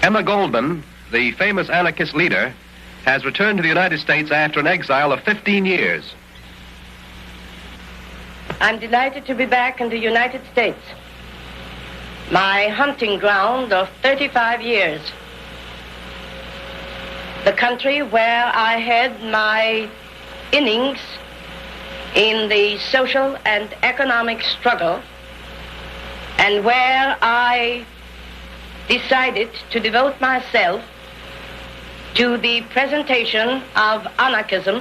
Emma Goldman, the famous anarchist leader, has returned to the United States after an exile of 15 years. I'm delighted to be back in the United States, my hunting ground of 35 years, the country where I had my innings in the social and economic struggle, and where I decided to devote myself to the presentation of anarchism,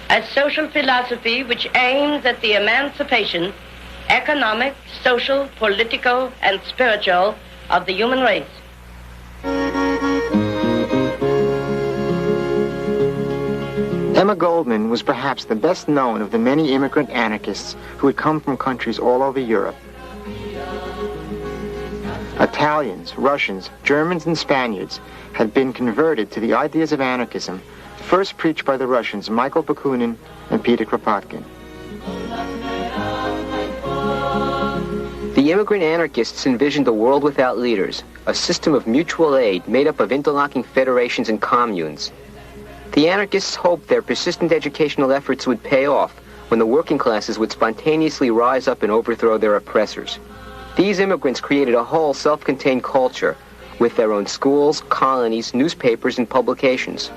a social philosophy which aims at the emancipation, economic, social, political, and spiritual of the human race. Emma Goldman was perhaps the best known of the many immigrant anarchists who had come from countries all over Europe. Italians, Russians, Germans, and Spaniards had been converted to the ideas of anarchism, first preached by the Russians Michael Bakunin and Peter Kropotkin. The immigrant anarchists envisioned a world without leaders, a system of mutual aid made up of interlocking federations and communes. The anarchists hoped their persistent educational efforts would pay off when the working classes would spontaneously rise up and overthrow their oppressors. These immigrants created a whole self-contained culture with their own schools, colonies, newspapers, and publications.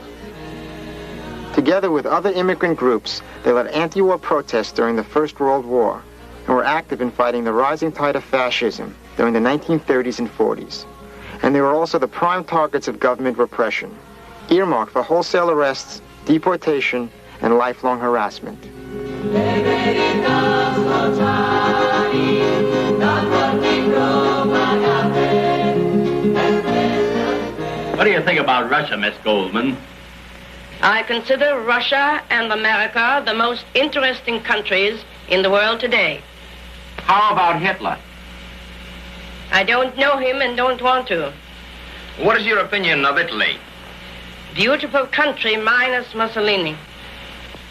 Together with other immigrant groups, they led anti-war protests during the First World War and were active in fighting the rising tide of fascism during the 1930s and 40s. And they were also the prime targets of government repression, earmarked for wholesale arrests, deportation, and lifelong harassment. What do you think about Russia, Miss Goldman? I consider Russia and America the most interesting countries in the world today. How about Hitler? I don't know him and don't want to. What is your opinion of Italy? Beautiful country minus Mussolini.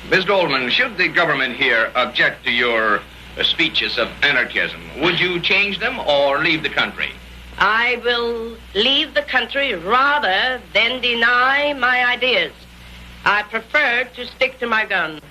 Miss Goldman, should the government here object to your speeches of anarchism, would you change them or leave the country? I will leave the country rather than deny my ideas. I prefer to stick to my guns.